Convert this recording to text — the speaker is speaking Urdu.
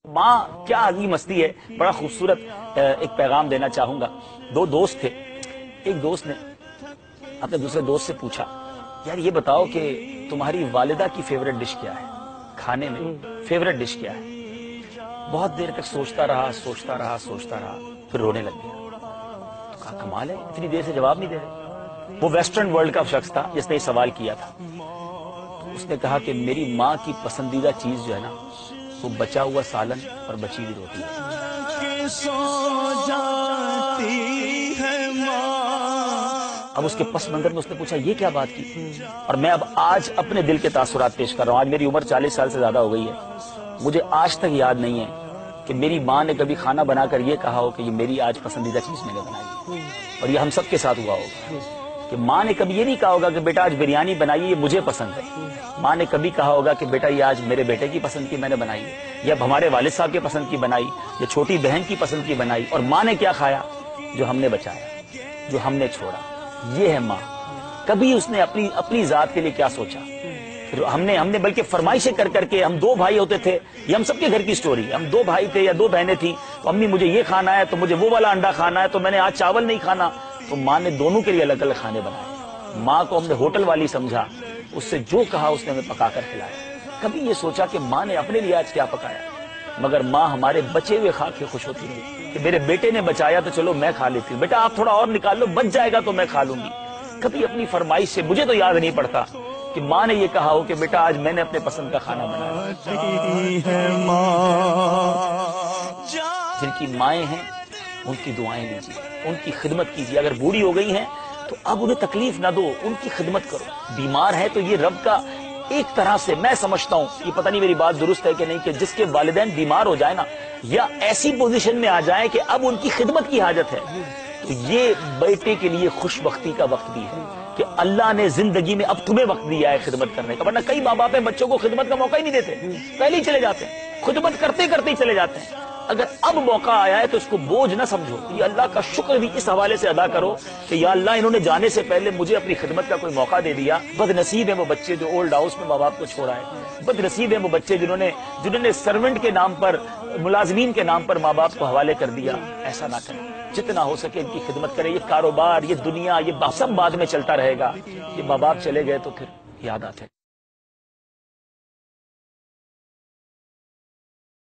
ماں کیا عظیم ہستی ہے. بڑا خوبصورت ایک پیغام دینا چاہوں گا. دو دوست تھے. ایک دوست نے اپنے دوسرے دوست سے پوچھا, یار یہ بتاؤ کہ تمہاری والدہ کی فیوریٹ ڈش کیا ہے, کھانے میں فیوریٹ ڈش کیا ہے. بہت دیر تک سوچتا رہا, پھر رونے لگ گیا. تو کہا کمال ہے, اتنی دیر سے جواب نہیں دے رہے. وہ ویسٹرن ورلڈ کا شخص تھا جس نے یہ سوال کیا تھا. اس نے کہا کہ میری ماں کی پسندیدہ چیز جو ہے نا, وہ بچا ہوا سالن اور بچی ہوئی روٹی ہے. اب اس کے پس منظر میں اس نے پوچھا یہ کیا بات کی. اور میں اب آج اپنے دل کے تاثرات پیش کر رہا ہوں. آج میری عمر 40 سال سے زیادہ ہو گئی ہے. مجھے آج تک یاد نہیں ہے کہ میری ماں نے کبھی کھانا بنا کر یہ کہا ہو کہ یہ میری آج پسندیدہ چیز میں نے بنائی ہے. اور یہ ہم سب کے ساتھ ہوا ہوگا کہ ماں نے کبھی یہ نہیں کہا ہوگا کہ بیٹا آج بریانی بنائی یہ مجھے پسند ہے. ماں نے کبھی کہا ہوگا کہ بیٹا یہ آج میرے بیٹے کی پسند کی میں نے بنائی ہے, یا ہمارے والد صاحب کے پسند کی بنائی, یا چھوٹی بہن کی پسند کی بنائی. اور ماں نے کیا کھایا, جو ہم نے بچایا, جو ہم نے چھوڑا. یہ ہے ماں. کبھی اس نے اپنی ذات کے لیے کیا سوچا. پھر ہم نے بلکہ فرمائشیں کر کے, ہم 2 بھائی ہوتے تھے, یہ ہم سب کے گھر کی سٹوری. ہم 2 بھائی تھے یا 2 بہنیں تھیں, تو امی مجھے یہ کھانا ہے, تو مجھے وہ والا انڈا کھانا ہے, تو میں نے آج چاول نہیں کھانا. تو ماں نے دونوں کے لیے الگ الگ کھانے بنائے. ماں کو ہم نے ہوٹل والی سمجھا, اس سے جو کہا اس نے ہمیں پکا کر کھلایا. کبھی یہ سوچا کہ ماں نے اپنے لیے آج کیا پکایا. مگر ماں ہمارے بچے ہوئے کھا کے خوش ہوتی تھی کہ میرے بیٹے نے بچایا تو چلو میں کھا لیتی ہوں, بیٹا آپ تھوڑا اور نکال لو, بچ جائے گا تو میں کھا لوں گی. کبھی اپنی فرمائش سے, مجھے تو یاد نہیں پڑتا کہ ماں نے یہ کہا ہو کہ بیٹا آج میں نے اپنے پسند کا کھانا بنایا. جن کی مائیں ہیں ان کی دعائیں لیجیے, ان کی خدمت کیجیے. اگر بوڑھی ہو گئی ہیں تو اب انہیں تکلیف نہ دو, ان کی خدمت کرو. بیمار ہے تو یہ رب کا ایک طرح سے میں سمجھتا ہوں, یہ پتہ نہیں میری بات درست ہے کہ نہیں, کہ جس کے والدین بیمار ہو جائے نا, یا ایسی پوزیشن میں آ جائیں کہ اب ان کی خدمت کی حاجت ہے, تو یہ بیٹے کے لیے خوش بختی کا وقت بھی ہے کہ اللہ نے زندگی میں اب تمہیں وقت دیا ہے خدمت کرنے کا. ورنہ کئی ماں باپ بچوں کو خدمت کا موقع ہی نہیں دیتے, پہلے ہی چلے جاتے ہیں, خدمت کرتے کرتے ہی چلے جاتے ہیں. اگر اب موقع آیا ہے تو اس کو بوجھ نہ سمجھو, یہ اللہ کا شکر بھی اس حوالے سے ادا کرو کہ یا اللہ انہوں نے جانے سے پہلے مجھے اپنی خدمت کا کوئی موقع دے دیا. بد نصیب ہیں وہ بچے جو اولڈ ہاؤس میں ماں باپ کو چھوڑا ہے. بد نصیب ہیں وہ بچے جنہوں نے سرونٹ کے نام پر, ملازمین کے نام پر ماں باپ کو حوالے کر دیا. ایسا نہ کریں, جتنا ہو سکے ان کی خدمت کریں. یہ کاروبار, یہ دنیا, یہ سب بعد میں چلتا رہے گا. یہ ماں باپ چلے گئے تو پھر یاد آتے